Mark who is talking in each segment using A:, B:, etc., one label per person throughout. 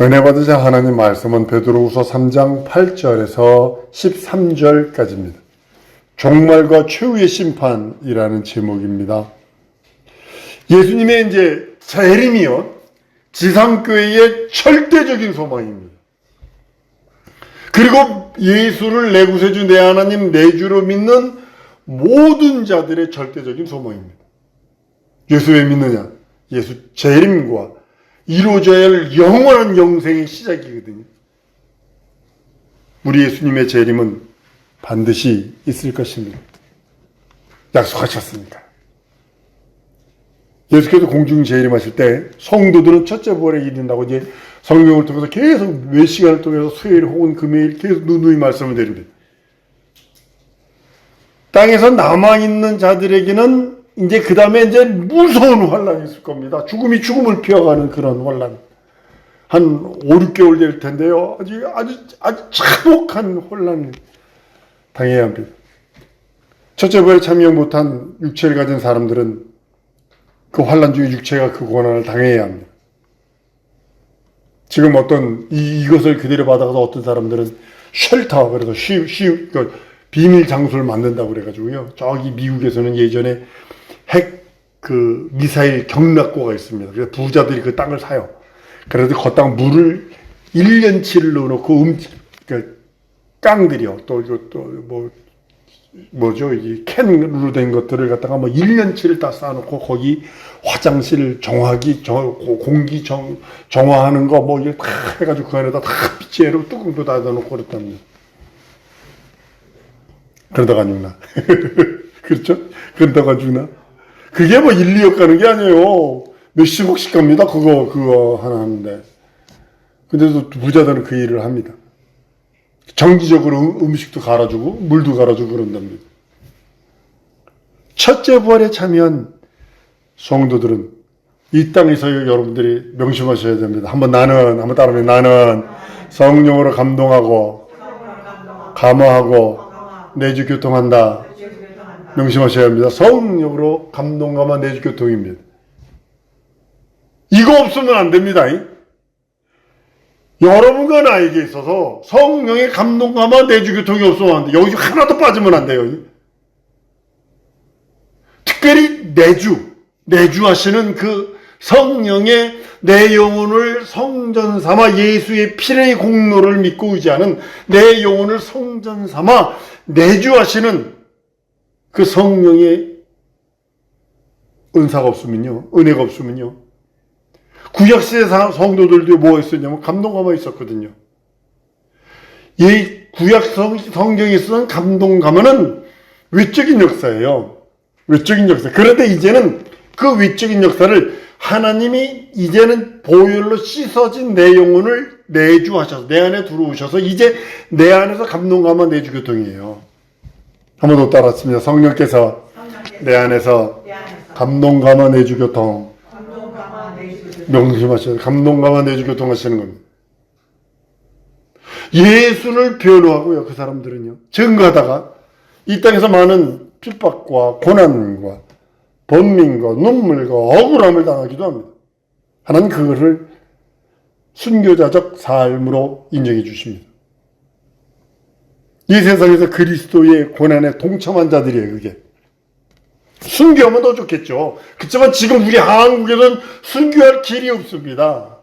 A: 은혜 받으신 하나님 말씀은 베드로후서 3장 8절에서 13절까지입니다. 종말과 최후의 심판이라는 제목입니다. 예수님의 이제 재림이요, 지상교회의 절대적인 소망입니다. 그리고 예수를 내 구세주 내 하나님 내 주로 믿는 모든 자들의 절대적인 소망입니다. 예수 왜 믿느냐? 예수 재림과 이루어져야 할 영원한 영생의 시작이거든요. 우리 예수님의 재림은 반드시 있을 것입니다. 약속하셨으니까. 예수께서 공중 재림하실 때 성도들은 첫째 부활에 이른다고 이제 성경을 통해서 계속 몇 시간을 통해서 수요일 혹은 금요일 계속 누누이 말씀을 드립니다. 땅에서 남아있는 자들에게는 이제 그 다음에 이제 무서운 환란이 있을 겁니다. 죽음이 죽음을 피워가는 그런 환란. 한 5, 6개월 될 텐데요. 아주 참혹한 환란을 당해야 합니다. 첫째 부활에 참여 못한 육체를 가진 사람들은 그 환란 중에 육체가 그 고난을 당해야 합니다. 지금 어떤 이것을 그대로 받아가서 어떤 사람들은 쉘터, 그래서 비밀 장소를 만든다고 그래가지고요. 저기 미국에서는 예전에 미사일 경락고가 있습니다. 그래서 부자들이 그 땅을 사요. 그래서 그 땅 물을 1년치를 넣어놓고 깡들이요. 이 캔으로 된 것들을 갖다가 1년치를 다 쌓아놓고 거기 화장실 공기 정화하는 거 이게 다 해가지고 그 안에다 다 빗재로 뚜껑도 닫아놓고 그랬답니다. 그러다가 죽나? 그렇죠? 그러다가 죽나? 그게 1, 2억 가는 게 아니에요. 몇십억씩 갑니다. 그거 하나 하는데. 근데도 부자들은 그 일을 합니다. 정기적으로 음식도 갈아주고, 물도 갈아주고 그런답니다. 첫째 부활에 참여한 성도들은 이 땅에서 여러분들이 명심하셔야 됩니다. 한번 따라하면 나는 성령으로 감동하고, 감화하고, 내주 교통한다. 명심하셔야 합니다. 성령으로 감동감화 내주 교통입니다. 이거 없으면 안 됩니다. 여러분과 나에게 있어서 성령의 감동감화 내주 교통이 없으면 안 돼요. 여기 하나도 빠지면 안 돼요. 특별히 내주 하시는 그 성령의 내 영혼을 성전 삼아 예수의 피의 공로를 믿고 의지하는 내 영혼을 성전 삼아 내주하시는 그 성령의 은사가 없으면요, 은혜가 없으면요, 구약시대 성도들도 뭐가 있었냐면 감동감화 있었거든요. 이 구약 성경에 쓰는 감동감화는 외적인 역사예요. 외적인 역사. 그런데 이제는 그 외적인 역사를 하나님이 이제는 보혈로 씻어진 내 영혼을 내주하셔서 내 안에 들어오셔서 이제 내 안에서 감동감화 내주 교통이에요. 한 번 더 따랐습니다. 성령께서 내 안에서 감동감화 내주 교통. 명심하셔야 돼요. 감동감화 내주 교통 하시는 겁니다. 예수를 변호하고요. 그 사람들은요. 증거하다가 이 땅에서 많은 핍박과 고난과 번민과 눈물과 억울함을 당하기도 합니다. 하나님 그것을 순교자적 삶으로 인정해 주십니다. 이 세상에서 그리스도의 고난에 동참한 자들이에요. 그게 순교하면 더 좋겠죠. 그렇지만 지금 우리 한국에는 순교할 길이 없습니다.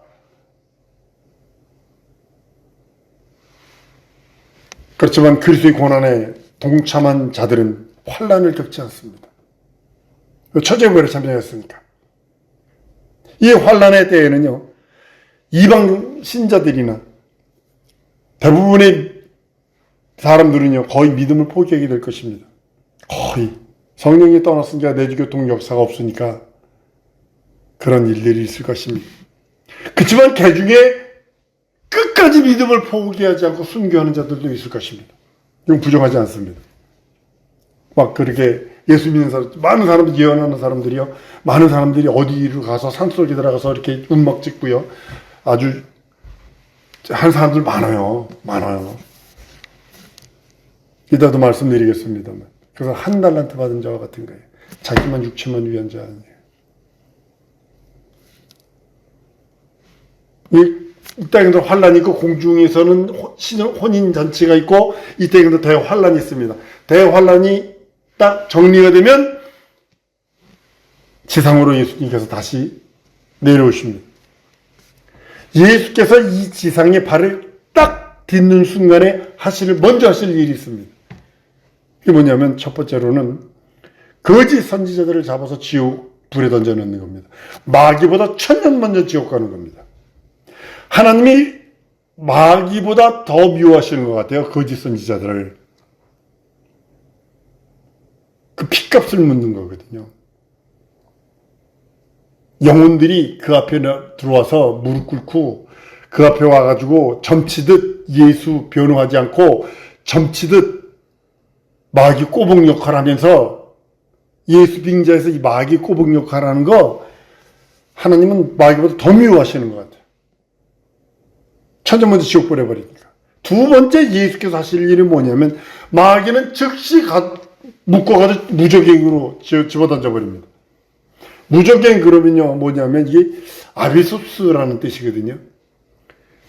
A: 그렇지만 그리스도의 고난에 동참한 자들은 환난을 겪지 않습니다. 첫째 부활에 참여했으니까. 이 환난의 때에는요, 이방 신자들이나 대부분의 사람들은요, 거의 믿음을 포기하게 될 것입니다. 거의. 성령이 떠났으니까 내주교통 역사가 없으니까 그런 일들이 있을 것입니다. 그렇지만 그 중에 끝까지 믿음을 포기하지 않고 순교하는 자들도 있을 것입니다. 이건 부정하지 않습니다. 막 그렇게 예수 믿는 사람, 많은 사람들, 예언하는 사람들이요, 많은 사람들이 어디로 가서 산속에 들어가서 이렇게 운막 찍고요, 아주 한 사람들 많아요. 이따도 말씀드리겠습니다만. 그래서 한 달란트 받은 자와 같은 거예요. 자기만 6천만 위한 자 아니에요. 이 이 땅에도 환란이 있고 공중에서는 혼인 잔치가 있고 이 땅에도 대환란이 있습니다. 대환란이 딱 정리가 되면 지상으로 예수님께서 다시 내려오십니다. 예수께서 이 지상에 발을 딱 딛는 순간에 먼저 하실 일이 있습니다. 그게 뭐냐면 첫 번째로는 거짓 선지자들을 잡아서 지옥 불에 던져 넣는 겁니다. 마귀보다 1000년 먼저 지옥 가는 겁니다. 하나님이 마귀보다 더 미워하시는 것 같아요. 거짓 선지자들을. 그 핏값을 묻는 거거든요. 영혼들이 그 앞에 들어와서 무릎 꿇고 그 앞에 와가지고 점치듯 예수 변호하지 않고 점치듯 마귀 꼬북 역할 하면서 예수 빙자에서 이 마귀 꼬북 역할 하는 거 하나님은 마귀보다 더 미워하시는 것 같아요. 천년 먼저 지옥 보내버리니까. 두 번째 예수께서 하실 일이 뭐냐면 마귀는 즉시 묶어가지고 무적행으로 집어던져버립니다. 무적행 그러면요 뭐냐면 이게 아비소스라는 뜻이거든요.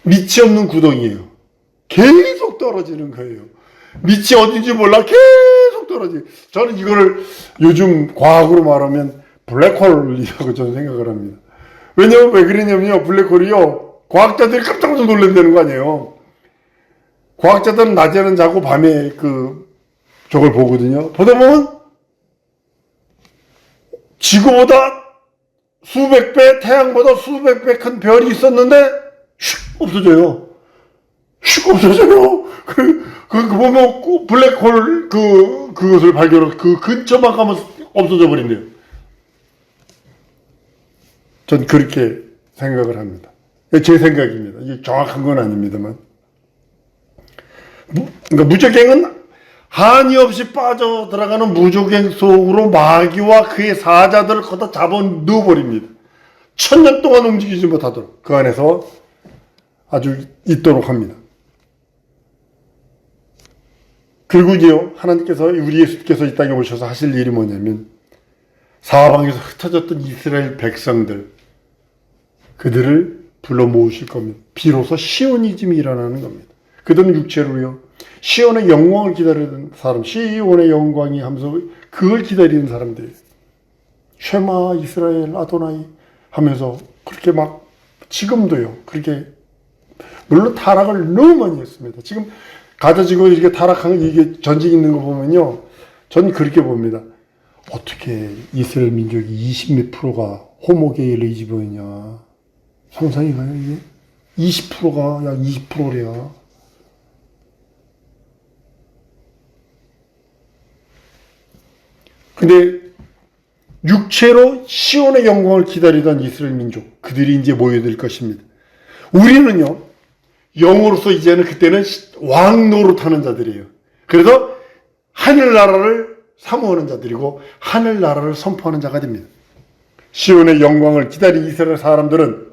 A: 밑이 없는 구덩이에요. 계속 떨어지는 거예요. 밑이 어딘지 몰라 계속 떨어지고. 저는 이거를 요즘 과학으로 말하면 블랙홀이라고 저는 생각을 합니다. 왜냐면 왜 그러냐면요. 블랙홀이요. 과학자들이 깜짝 놀란다는 거 아니에요. 과학자들은 낮에는 자고 밤에 저걸 보거든요. 보다 보면 지구보다 수백 배, 태양보다 수백 배 큰 별이 있었는데 슉 없어져요. 슉 없어져요. 보면 블랙홀 그것을 발견하고 그 근처만 가면 없어져 버린대요. 전 그렇게 생각을 합니다. 제 생각입니다. 이게 정확한 건 아닙니다만. 그러니까 무적행은 한이 없이 빠져들어가는 무적행 속으로 마귀와 그의 사자들을 걷다 잡아 넣어버립니다. 1000년 동안 움직이지 못하도록 그 안에서 아주 있도록 합니다. 그리고 이제요, 하나님께서, 우리 예수께서 이 땅에 오셔서 하실 일이 뭐냐면, 사방에서 흩어졌던 이스라엘 백성들, 그들을 불러 모으실 겁니다. 비로소 시오니즘이 일어나는 겁니다. 그들은 육체로요, 시온의 영광을 기다리는 사람, 시온의 영광이 하면서 그걸 기다리는 사람들이에요. 쉐마 이스라엘 아도나이 하면서 그렇게 막, 지금도요, 그렇게, 물론 타락을 너무 많이 했습니다. 지금 가자지구 이렇게 타락한 이게 전쟁 있는 거 보면요, 전 그렇게 봅니다. 어떻게 이스라엘 민족이 20몇 프로가 호모게이 레즈비언이냐. 상상이 가요, 이게? 20%가 약 20%래야. 근데 육체로 시온의 영광을 기다리던 이스라엘 민족, 그들이 이제 모여들 것입니다. 우리는요, 영으로서 이제는 그때는 왕 노릇하는 자들이에요. 그래서 하늘나라를 사모하는 자들이고 하늘나라를 선포하는 자가 됩니다. 시온의 영광을 기다린 이스라엘 사람들은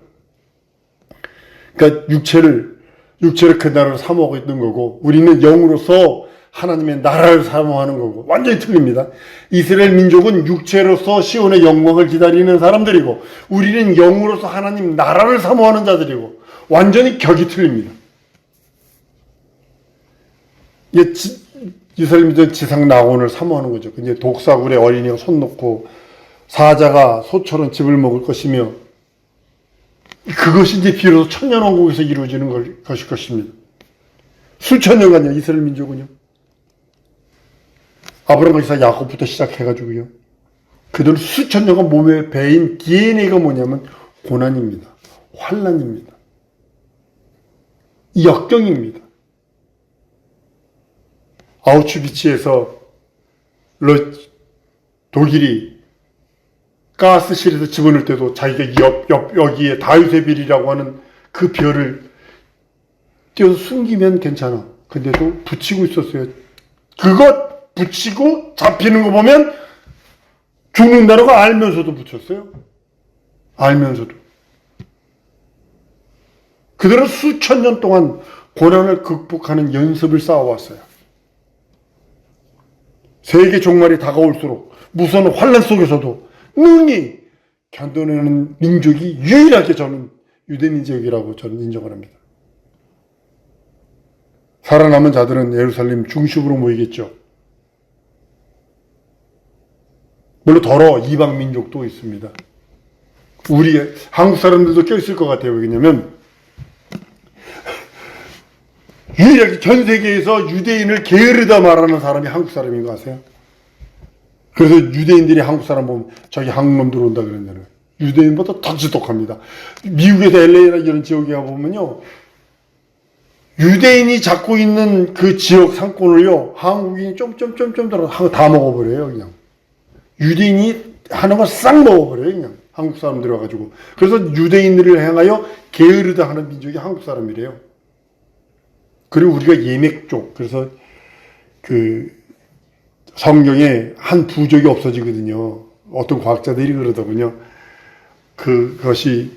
A: 그러니까 육체를 그 나라를 사모하고 있는 거고, 우리는 영으로서 하나님의 나라를 사모하는 거고, 완전히 틀립니다. 이스라엘 민족은 육체로서 시온의 영광을 기다리는 사람들이고, 우리는 영으로서 하나님 나라를 사모하는 자들이고, 완전히 격이 틀립니다. 이스라엘 민족은 지상 낙원을 사모하는 거죠. 이제 독사굴에 어린이가 손 놓고 사자가 소처럼 즙을 먹을 것이며, 그것이 이제 비로소 천년왕국에서 이루어지는 것일 것입니다. 수천 년간요, 이스라엘 민족은요. 아브라함과 이삭 야곱부터 시작해가지고요. 그들은 수천 년간 몸에 배인 DNA가 뭐냐면 고난입니다. 환난입니다. 역경입니다. 아우슈비츠에서 독일이 가스실에서 집어넣을 때도 자기가 여기에 다윗의 별이라고 하는 그 별을 띄어서 숨기면 괜찮아. 근데도 붙이고 있었어요. 그것 붙이고 잡히는 거 보면 죽는다는 거 알면서도 붙였어요. 알면서도. 그들은 수천 년 동안 고난을 극복하는 연습을 쌓아왔어요. 세계 종말이 다가올수록 무서운 환란 속에서도 능히 견뎌내는 민족이 유일하게 저는 유대인 지역이라고 저는 인정을 합니다. 살아남은 자들은 예루살렘 중심으로 모이겠죠. 물론 더러 이방 민족도 있습니다. 우리 한국 사람들도 껴있을 것 같아요. 왜냐면 유일하게 전 세계에서 유대인을 게으르다 말하는 사람이 한국 사람인 거 아세요? 그래서 유대인들이 한국 사람 보면 저기 한국 놈 들어온다 그러잖아요. 유대인보다 더 지독합니다. 미국에서 LA나 이런 지역에 가보면요, 유대인이 잡고 있는 그 지역 상권을요, 한국인이 좀 다 먹어버려요, 그냥. 유대인이 하는 걸 싹 먹어버려요, 그냥. 한국 사람들이 와가지고. 그래서 유대인들을 향하여 게으르다 하는 민족이 한국 사람이래요. 그리고 우리가 예맥족, 그래서 그 성경에 한 부족이 없어지거든요. 어떤 과학자들이 그러더군요. 그것이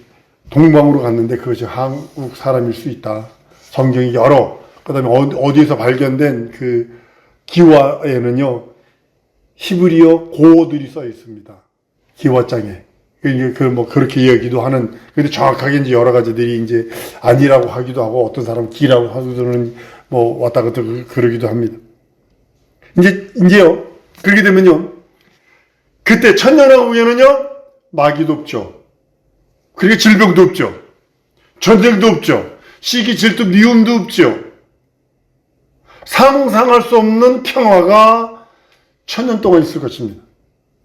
A: 동방으로 갔는데 그것이 한국 사람일 수 있다. 성경이 그 다음에 어디에서 발견된 그 기와에는요, 히브리어 고어들이 써 있습니다. 기와장에. 그렇게 이야기도 하는, 근데 정확하게 이제 여러 가지들이 이제 아니라고 하기도 하고, 어떤 사람은 기라고 하고는 왔다 갔다 그러기도 합니다. 이제요, 그렇게 되면요, 그때 천년왕국에는요, 마귀도 없죠. 그리고 질병도 없죠. 전쟁도 없죠. 시기, 질투, 미움도 없죠. 상상할 수 없는 평화가 천년 동안 있을 것입니다.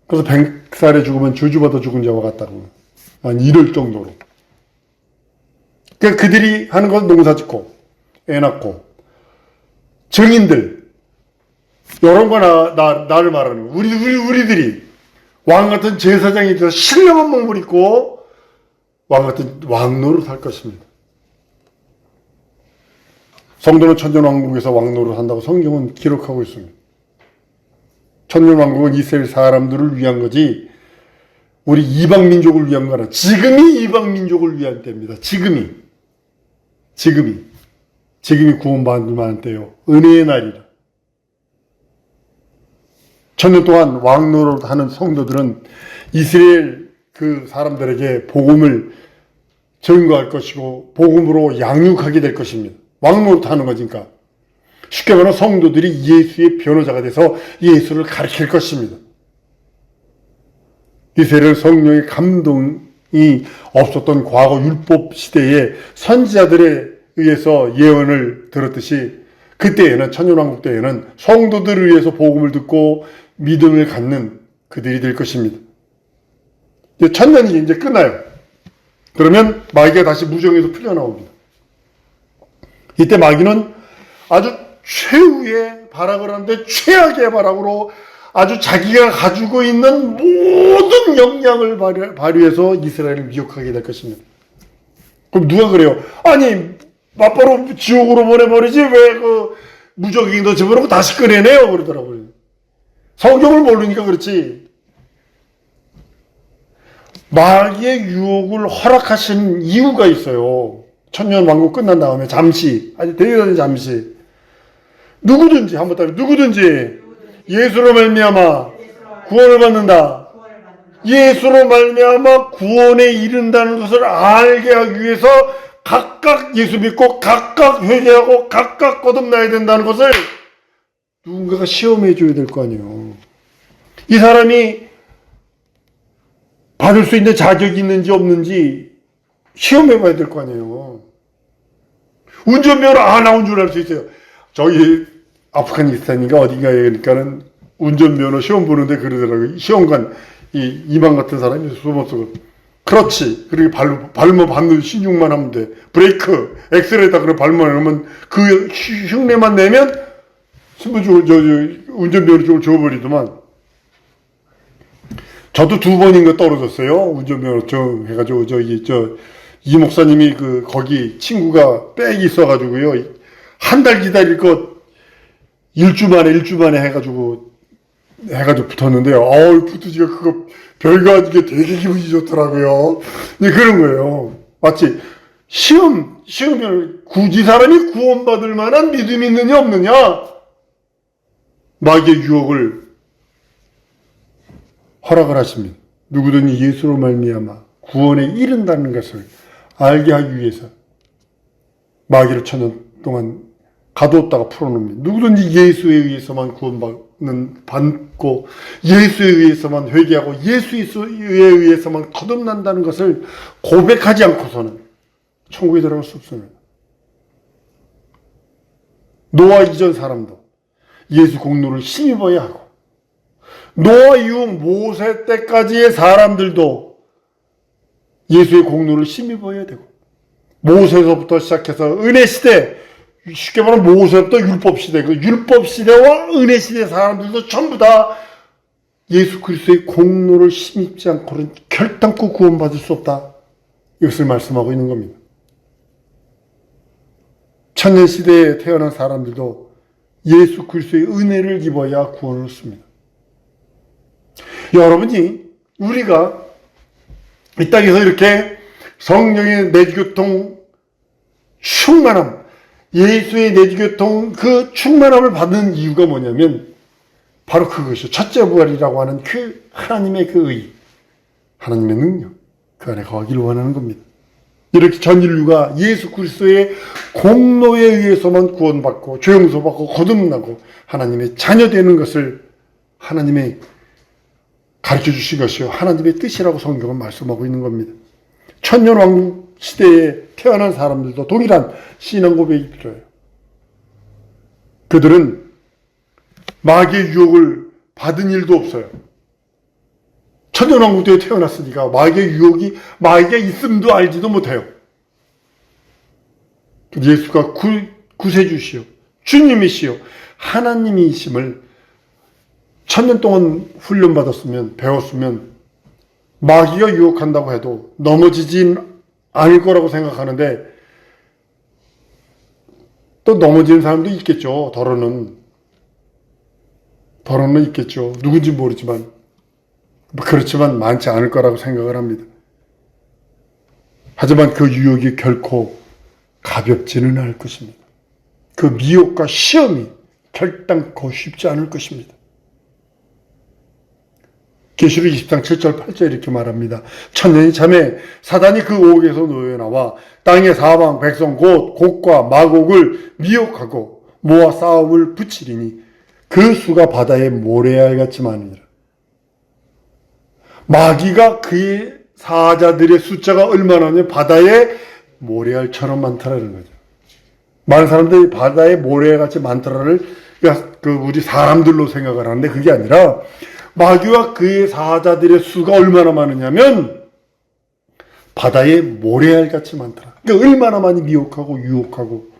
A: 그래서 100살에 죽으면 저주받아 죽은 자와 같다고. 이럴 정도로. 그러니까 그들이 하는 건 농사 짓고, 애 낳고, 증인들, 이런 거나, 나를 말하는 거. 우리들이 왕 같은 제사장이 되어서 신령한 몸을 입고, 왕 같은 왕노릇 할 것입니다. 성도는 천년왕국에서 왕노릇 한다고 성경은 기록하고 있습니다. 천년왕국은 이스라엘 사람들을 위한 거지, 우리 이방민족을 위한 거는, 지금이 이방민족을 위한 때입니다. 지금이 구원받을 만한 때요. 은혜의 날이라. 천년 동안 왕노릇 하는 성도들은 이스라엘 그 사람들에게 복음을 증거할 것이고, 복음으로 양육하게 될 것입니다. 왕노릇 하는 거니까. 쉽게 말하면 성도들이 예수의 변호자가 돼서 예수를 가르칠 것입니다. 이스라엘 성령의 감동이 없었던 과거 율법 시대에 선지자들에 의해서 예언을 들었듯이, 그때에는, 천년왕국 때에는 성도들을 위해서 복음을 듣고 믿음을 갖는 그들이 될 것입니다. 이제 천년이 이제 끝나요. 그러면 마귀가 다시 무정에서 풀려나옵니다. 이때 마귀는 아주 최후의 발악을 하는데, 최악의 발악으로 아주 자기가 가지고 있는 모든 역량을 발휘해서 이스라엘을 미혹하게 될 것입니다. 그럼 누가 그래요? 아니, 맞바로 지옥으로 보내버리지 왜 무적행도 집어넣고 다시 꺼내네요, 그러더라고요. 성경을 모르니까 그렇지. 마귀의 유혹을 허락하신 이유가 있어요. 천년왕국 끝난 다음에 잠시, 아주 대단히 잠시, 누구든지 한번 따라, 누구든지 예수로 말미암아 구원을 받는다. 예수로 말미암아 구원에 이른다는 것을 알게 하기 위해서 각각 예수 믿고 각각 회개하고 각각 거듭나야 된다는 것을 누군가가 시험해 줘야 될 거 아니에요. 이 사람이 받을 수 있는 자격이 있는지 없는지 시험해 봐야 될 거 아니에요. 운전면허 나온 줄 알 수 있어요. 저기 아프가니스탄인가 어딘가에 그러니까는 운전면허 시험 보는데 그러더라고요. 시험관 이방 같은 사람이 숨어서 그렇지. 그리고 발만 받는 신용만 하면 돼. 브레이크, 엑셀에다 그래 발만 하면 그 흉내만 내면 운전면허 쪽을 줘버리더만. 저도 2번인가 떨어졌어요. 운전면허 해가지고 이 목사님이 거기 친구가 백이 있어가지고요. 한 달 기다릴 것 일주 만에 해가지고 붙었는데요. 붙으니까 그거 별거 아니게 되게 기분이 좋더라고요. 그런 거예요. 마치 시험을 굳이 사람이 구원받을 만한 믿음이 있느냐 없느냐, 마귀의 유혹을 허락을 하십니다. 누구든지 예수로 말미암아 구원에 이른다는 것을 알게 하기 위해서 마귀를 천년 동안 가두었다가 풀어놓습니다. 누구든지 예수에 의해서만 받고 예수에 의해서만 회개하고 예수에 의해서만 거듭난다는 것을 고백하지 않고서는 천국에 들어갈 수 없습니다. 노아 이전 사람도 예수 공로를 힘입어야 하고, 노아 이후 모세 때까지의 사람들도 예수의 공로를 힘입어야 되고, 모세서부터 시작해서 은혜 시대, 쉽게 말하면 모세부터 율법 시대, 그 율법 시대와 은혜 시대 사람들도 전부 다 예수 그리스도의 공로를 힘입지 않고는 결단코 구원받을 수 없다. 이것을 말씀하고 있는 겁니다. 천년 시대에 태어난 사람들도 예수 그리스도의 은혜를 입어야 구원을 얻습니다. 여러분이 우리가 이 땅에서 이렇게 성령의 내주교통 충만함, 예수의 내주교통 그 충만함을 받는 이유가 뭐냐면 바로 그것이죠. 첫째 부활이라고 하는 그 하나님의 그 의, 하나님의 능력, 그 안에 거하기를 원하는 겁니다. 이렇게 전 인류가 예수 그리스도의 공로에 의해서만 구원받고 죄용서받고 거듭나고 하나님의 자녀 되는 것을 하나님의 가르쳐 주신 것이요 하나님의 뜻이라고 성경은 말씀하고 있는 겁니다. 천년왕국 시대에 태어난 사람들도 동일한 신앙 고백이 필요해요. 그들은 마귀의 유혹을 받은 일도 없어요. 천년왕국 때에 태어났으니까 마귀의 유혹이 마귀가 있음도 알지도 못해요. 예수가 구세주시오, 주님이시오, 하나님이심을 천년 동안 훈련받았으면, 배웠으면 마귀가 유혹한다고 해도 넘어지진 않을 거라고 생각하는데, 또 넘어지는 사람도 있겠죠. 더러는 있겠죠. 누군지 모르지만, 그렇지만 많지 않을 거라고 생각을 합니다. 하지만 그 유혹이 결코 가볍지는 않을 것입니다. 그 미혹과 시험이 결단코 쉽지 않을 것입니다. 계시록 20장 7절 8절 이렇게 말합니다. 천년이 참에 사단이 그 옥에서 놓여나와 땅의 사방 백성 곧 곡과 마곡을 미혹하고 모아 싸움을 붙이리니 그 수가 바다의 모래알같이 많으니라. 마귀가 그의 사자들의 숫자가 얼마나면 바다의 모래알처럼 많다라는 거죠. 많은 사람들이 바다의 모래알같이 많다라를 우리 사람들로 생각을 하는데 그게 아니라 마귀와 그의 사자들의 수가 얼마나 많으냐면 바다의 모래알같이 많더라. 그러니까 얼마나 많이 미혹하고 유혹하고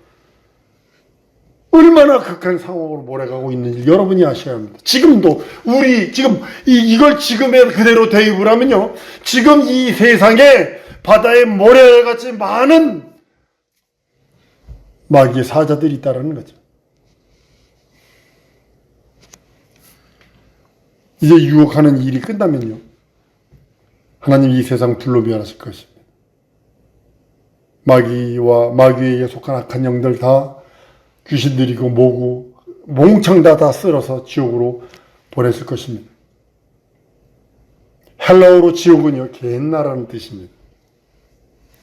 A: 얼마나 극한 상황으로 몰아가고 있는지 여러분이 아셔야 합니다. 지금도 이걸 지금에 그대로 대입을 하면요, 지금 이 세상에 바다의 모래알같이 많은 마귀의 사자들이 있다는 거죠. 이제 유혹하는 일이 끝나면요, 하나님 이 세상 불로 멸하실 것입니다. 마귀와 마귀에게 속한 악한 영들 다 귀신들이고 뭐고 몽창 다 쓸어서 지옥으로 보냈을 것입니다. 헬라어로 지옥은요, 겟나라는 뜻입니다.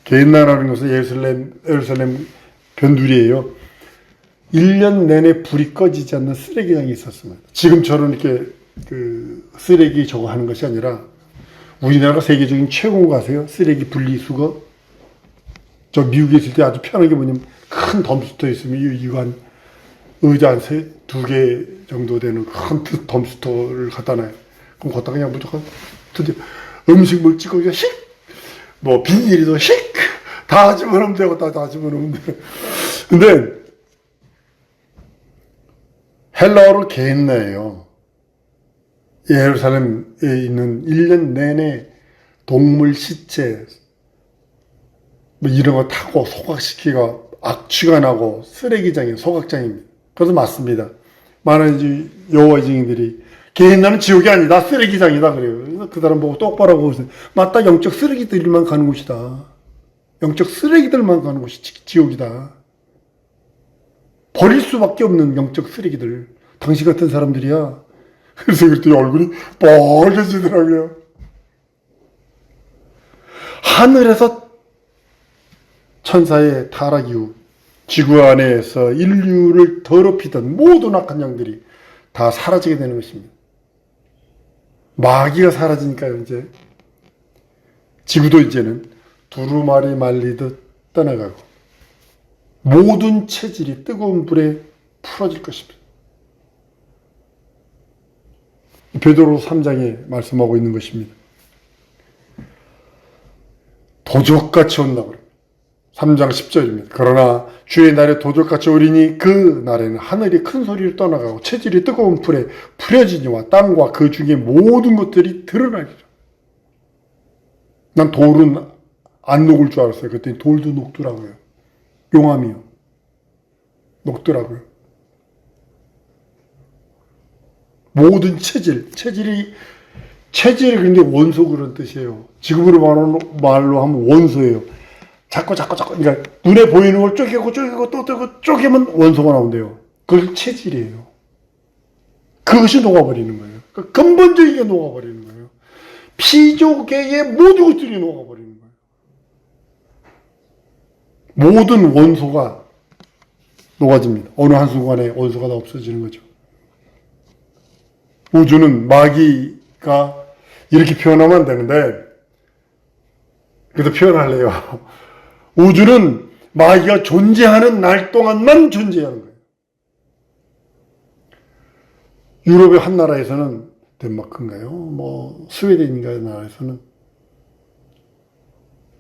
A: 겟나라는 것은 예루살렘 변두리예요. 1년 내내 불이 꺼지지 않는 쓰레기장이 있었습니다. 지금처럼 이렇게 쓰레기 저거 하는 것이 아니라 우리나라가 세계적인 최고인 거 아세요? 쓰레기 분리수거. 저 미국에 있을 때 아주 편한 게 뭐냐면 큰 덤스터 있으면 이거 한 의자 한 2개 정도 되는 큰 덤스터를 갖다 놔요. 그럼 거기다 그냥 무조건 드디어 음식물 찍고 그냥 휙! 비닐이도 휙! 다 집어넣으면 되고 다 집어넣으면 돼요. 근데 헬라어로 겟나예요. 예루살렘에 있는 1년 내내 동물 시체 이런 거 타고 소각시키고 악취가 나고 쓰레기장이에요. 소각장입니다. 그래서 맞습니다. 많은 여호와의 증인들이 겟나는 지옥이 아니다, 쓰레기장이다 그래요. 그래서 그 사람 보고 똑바로 하고 있어요. 맞다, 영적 쓰레기들만 가는 곳이다. 영적 쓰레기들만 가는 곳이 지옥이다. 버릴 수밖에 없는 영적 쓰레기들. 당신 같은 사람들이야. 그래서 그랬더니 얼굴이 빨개지더라고요. 하늘에서 천사의 타락 이후 지구 안에서 인류를 더럽히던 모든 악한 영들이 다 사라지게 되는 것입니다. 마귀가 사라지니까요, 이제 지구도 이제는 두루마리 말리듯 떠나가고 모든 체질이 뜨거운 불에 풀어질 것입니다. 베드로 3장에 말씀하고 있는 것입니다. 도적같이 온다고 그래요. 3장 10절입니다. 그러나 주의 날에 도적같이 오리니 그 날에는 하늘이 큰 소리를 떠나가고 체질이 뜨거운 불에 풀어지니와 땅과 그 중에 모든 것들이 드러나리라. 난 돌은 안 녹을 줄 알았어요. 그랬더니 돌도 녹더라고요. 용암이요. 녹더라고요. 모든 체질이 근데 원소 그런 뜻이에요. 지금으로 말로 하면 원소예요. 자꾸 그러니까 눈에 보이는 걸 쪼개고 또 쪼개면 원소가 나온대요. 그게 체질이에요. 그것이 녹아버리는 거예요. 그러니까 근본적이게 녹아버리는 거예요. 피조계의 모든 것들이 녹아버리는 거예요. 모든 원소가 녹아집니다. 어느 한순간에 원소가 다 없어지는 거죠. 우주는 마귀가 이렇게 표현하면 안 되는데 그래도 표현할래요. 우주는 마귀가 존재하는 날 동안만 존재하는 거예요. 유럽의 한 나라에서는 덴마크인가요? 스웨덴인가요? 나라에서는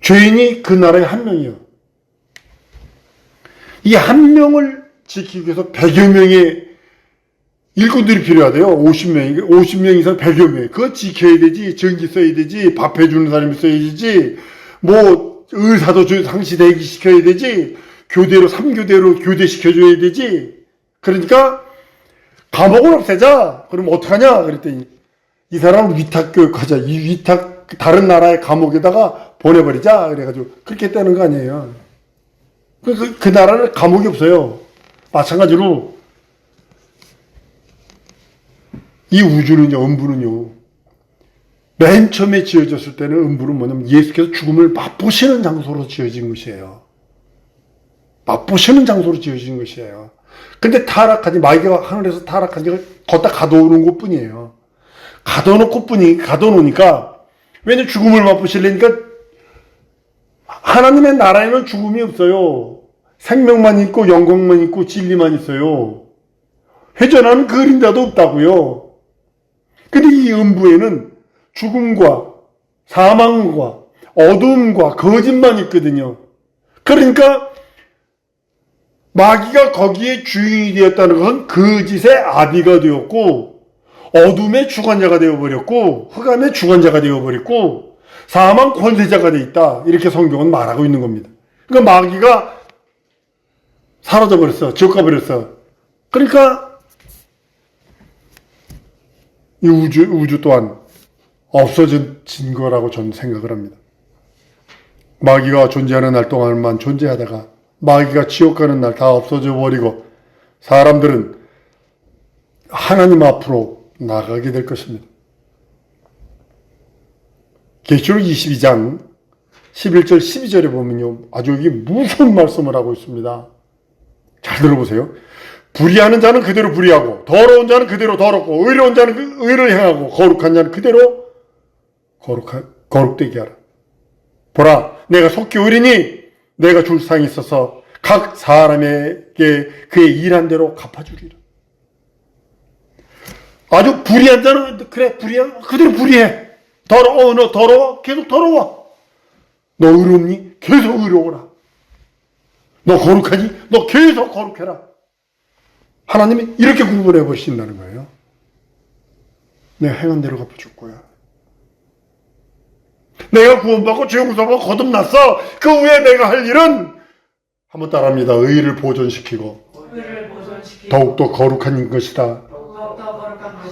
A: 죄인이 그 나라에 한 명이요. 이 한 명을 지키기 위해서 100여 명의 일꾼들이 필요하대요. 50명 이상 100여 명. 그거 지켜야 되지. 전기 써야 되지. 밥 해주는 사람이 써야 되지. 의사도 상시 대기시켜야 되지. 교대로 3교대로 교대시켜줘야 되지. 그러니까 감옥을 없애자. 그럼 어떡하냐? 그랬더니 이 사람을 위탁교육하자. 다른 나라의 감옥에다가 보내버리자. 그래가지고 그렇게 했다는 거 아니에요. 그 나라는 감옥이 없어요. 마찬가지로 이 우주는요, 음부는요, 맨 처음에 지어졌을 때는 음부는 뭐냐면 예수께서 죽음을 맛보시는 장소로 지어진 것이에요. 맛보시는 장소로 지어진 것이에요. 근데 마귀가 하늘에서 타락한 지가 걷다 가둬오는 것 뿐이에요. 가둬놓으니까, 왜냐면 죽음을 맛보시려니까 하나님의 나라에는 죽음이 없어요. 생명만 있고 영광만 있고 진리만 있어요. 회전하는 그림자도 없다고요. 근데 이 음부에는 죽음과 사망과 어둠과 거짓만 있거든요. 그러니까 마귀가 거기에 주인이 되었다는 것은 거짓의 아비가 되었고 어둠의 주관자가 되어버렸고 흑암의 주관자가 되어버렸고 사망 권세자가 되어 있다. 이렇게 성경은 말하고 있는 겁니다. 그러니까 마귀가 사라져버렸어. 지옥 가버렸어. 그러니까 이 우주 또한 없어진 거라고 저는 생각을 합니다. 마귀가 존재하는 날 동안만 존재하다가 마귀가 지옥 가는 날 다 없어져 버리고 사람들은 하나님 앞으로 나가게 될 것입니다. 계시록 22장 11절 12절에 보면요, 아주 여기 무서운 말씀을 하고 있습니다. 잘 들어보세요. 불의하는 자는 그대로 불의하고 더러운 자는 그대로 더럽고 의로운 자는 의를 행하고 거룩한 자는 그대로 거룩되게 하라. 보라, 내가 속히 오리니 내가 줄 상이 있어서 각 사람에게 그의 일한 대로 갚아주리라. 아주 불의한 자는 그래 그대로 불의해. 너 더러워? 계속 더러워. 너 의롭니? 계속 의로워라. 너 거룩하니? 너 계속 거룩해라. 하나님이 이렇게 구분해 보신다는 거예요. 내가 행한 대로 갚아줄 거야. 내가 구원받고 죄 용서받고 거듭났어. 그 후에 내가 할 일은 한번 따라합니다. 의를 보존시키고 더욱더 거룩한 것이다.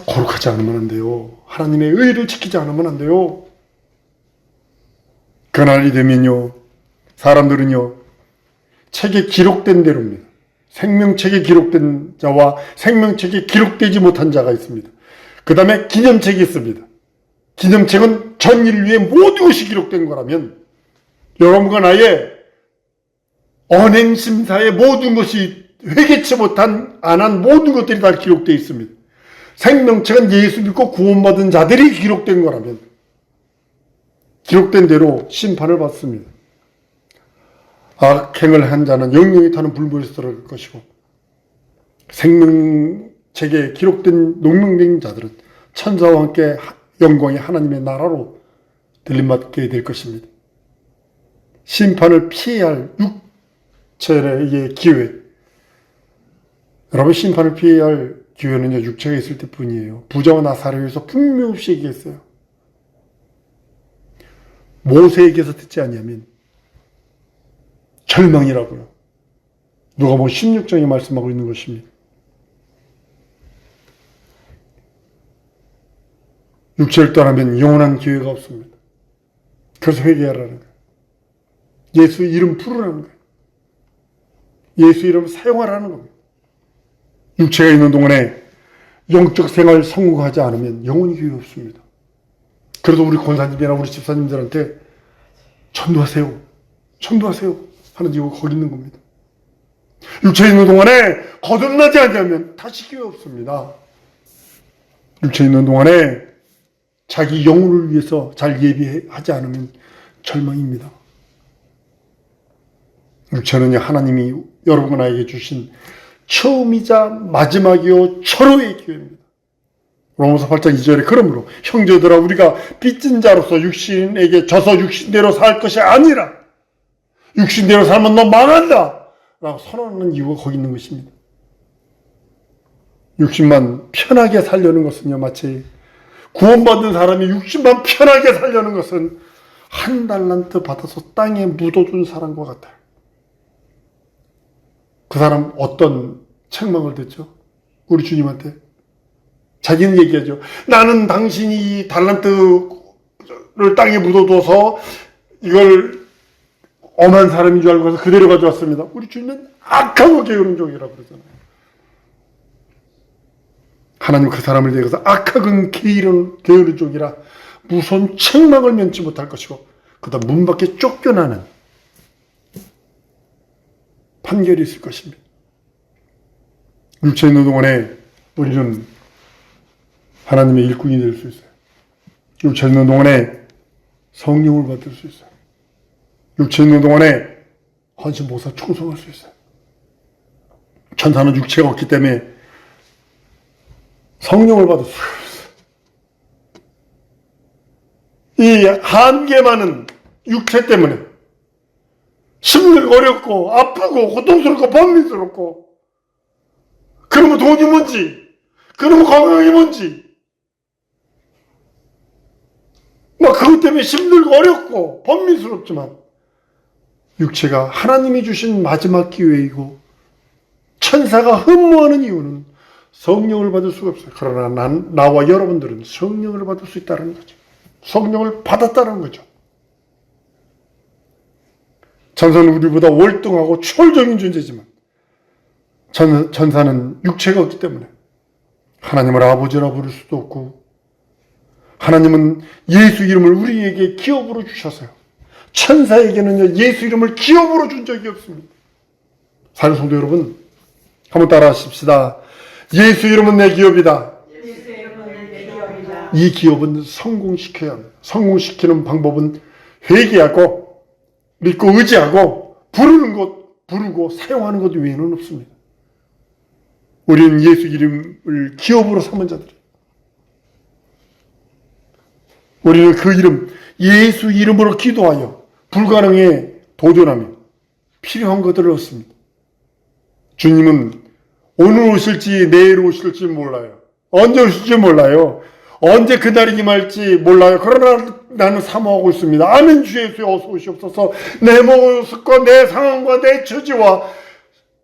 A: 거룩하지 않으면 안 돼요. 하나님의 의를 지키지 않으면 안 돼요. 그날이 되면요, 사람들은요, 책에 기록된 대로입니다. 생명책에 기록된 자와 생명책에 기록되지 못한 자가 있습니다. 그 다음에 기념책이 있습니다. 기념책은 전 인류의 모든 것이 기록된 거라면 여러분과 나의 언행심사의 모든 것이 회개치 못한 안 한 모든 것들이 다 기록되어 있습니다. 생명책은 예수 믿고 구원받은 자들이 기록된 거라면 기록된 대로 심판을 받습니다. 악행을 한 자는 영영이 타는 불못에 들어갈 것이고 생명책에 기록된 농명된 자들은 천사와 함께 영광의 하나님의 나라로 들림받게 될 것입니다. 심판을 피해야 할 육체의 기회. 여러분, 심판을 피해야 할 기회는요, 육체가 있을 때뿐이에요. 부자와 나사로에서 분명 없이 얘기했어요. 모세에게서 듣지 아니하면 절망이라고요. 누가복음 16장에 말씀하고 있는 것입니다. 육체를 떠나면 영원한 기회가 없습니다. 그래서 회개하라는 거예요. 예수 이름 부르라는 거예요. 예수 이름 사용하라는 겁니다. 육체가 있는 동안에 영적 생활 성공하지 않으면 영원히 기회 없습니다. 그래서 우리 권사님이나 우리 집사님들한테 전도하세요. 전도하세요. 하는 이유가 거기 있는 겁니다. 육체에 있는 동안에 거듭나지 않으면 다시 기회 없습니다. 육체에 있는 동안에 자기 영혼을 위해서 잘 예비하지 않으면 절망입니다. 육체는 하나님이 여러분 나에게 주신 처음이자 마지막이요 철호의 기회입니다. 로마서 8장 2절에 그러므로 형제들아 우리가 빚진 자로서 육신에게 져서 육신대로 살 것이 아니라 육신대로 살면 너 망한다 라고 선언하는 이유가 거기 있는 것입니다. 육신만 편하게 살려는 것은요, 마치 구원받은 사람이 육신만 편하게 살려는 것은 한 달란트 받아서 땅에 묻어둔 사람과 같아요. 그 사람 어떤 책망을 듣죠? 우리 주님한테. 자기는 얘기하죠. 나는 당신이 이 달란트를 땅에 묻어둬서 이걸 엄한 사람인 줄 알고 가서 그대로 가져왔습니다. 우리 주님은 악하고 게으른 종이라고 그러잖아요. 하나님 그 사람을 대해서 악하고 게으른 종이라 무슨 책망을 면치 못할 것이고 그다음 문 밖에 쫓겨나는 판결이 있을 것입니다. 육체에 있는 동안에 우리는 하나님의 일꾼이 될 수 있어요. 육체에 있는 동안에 성령을 받을 수 있어요. 육체에 있는 동안에 헌신보사 충성할 수 있어요. 천사는 육체가 없기 때문에 성령을 받을 수 있어요. 이 한계 많은 육체 때문에 힘들고 어렵고 아프고 고통스럽고 번민스럽고 그러면 돈이 뭔지 그러면 건강이 뭔지 막 그것 때문에 힘들고 어렵고 번민스럽지만 육체가 하나님이 주신 마지막 기회이고 천사가 흠모하는 이유는 성령을 받을 수가 없어요. 그러나 나와 여러분들은 성령을 받을 수 있다는 거죠. 성령을 받았다는 거죠. 천사는 우리보다 월등하고 초월적인 존재지만 천사는 육체가 없기 때문에 하나님을 아버지라 부를 수도 없고 하나님은 예수 이름을 우리에게 기업으로 주셨어요. 천사에게는요 예수 이름을 기업으로 준 적이 없습니다. 사랑하는 성도 여러분 한번 따라 하십시다. 예수 이름은 내 기업이다. 이 기업은 성공시켜야 합니다. 성공시키는 방법은 회개하고 믿고 의지하고 부르고 사용하는 것 외에는 없습니다. 우리는 예수 이름을 기업으로 삼은 자들이에요. 우리는 그 이름 예수 이름으로 기도하여 불가능에 도전하며 필요한 것들을 얻습니다. 주님은 오늘 오실지 내일 오실지 몰라요. 언제 오실지 몰라요. 언제 그날이 임할지 몰라요. 그러나 나는 사모하고 있습니다. 아멘. 주 예수여 어서 오시옵소서. 내 모습과 내 상황과 내 처지와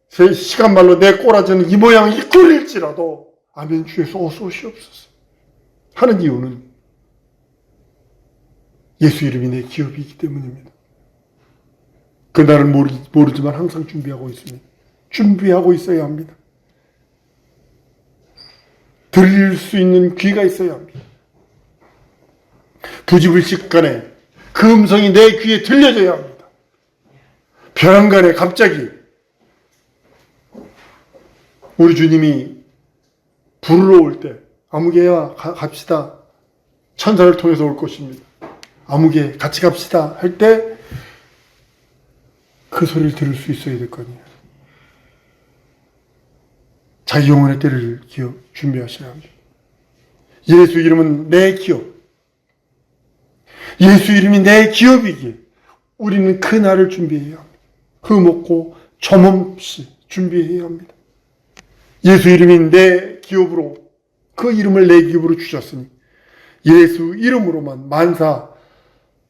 A: 제 시간말로 내 꼬라지는 이 모양이 꿀릴지라도 아멘. 주 예수 어서 오시옵소서 하는 이유는 예수 이름이 내 기업이기 때문입니다. 그날은 모르지만 항상 준비하고 있습니다. 준비하고 있어야 합니다. 들릴 수 있는 귀가 있어야 합니다. 부지불식간에 그 음성이 내 귀에 들려져야 합니다. 벼랑간에 갑자기 우리 주님이 부르러 올 때 아무개야 갑시다. 천사를 통해서 올 것입니다. 아무개 같이 갑시다 할 때 그 소리를 들을 수 있어야 될 거 아니에요. 자기 영혼의 때를 준비하셔야 합니다. 예수 이름은 내 기업. 예수 이름이 내 기업이기에 우리는 그 날을 준비해야 합니다. 흠없고 점없이 준비해야 합니다. 예수 이름이 내 기업으로 그 이름을 내 기업으로 주셨으니 예수 이름으로만 만사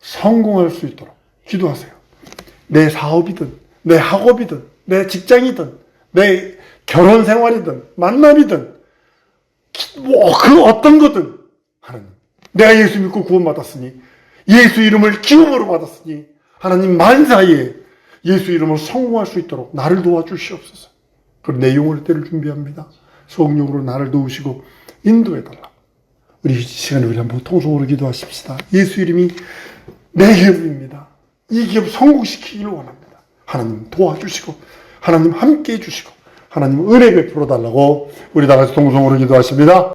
A: 성공할 수 있도록 기도하세요. 내 사업이든 내 학업이든 내 직장이든 내 결혼 생활이든 만남이든 그 어떤 거든 하나님 내가 예수 믿고 구원받았으니 예수 이름을 기업으로 받았으니 하나님 만사에 예수 이름으로 성공할 수 있도록 나를 도와주시옵소서. 그리고 내 영혼의 때를 준비합니다. 성령으로 나를 도우시고 인도해달라. 우리 이 시간에 우리 한번 통성으로 기도하십시다. 예수 이름이 내 기업입니다. 이 기업 성공시키기를 원합니다. 하나님 도와주시고 하나님 함께 해주시고 하나님 은혜 베풀어 달라고 우리 다 같이 통성으로 기도하십니다.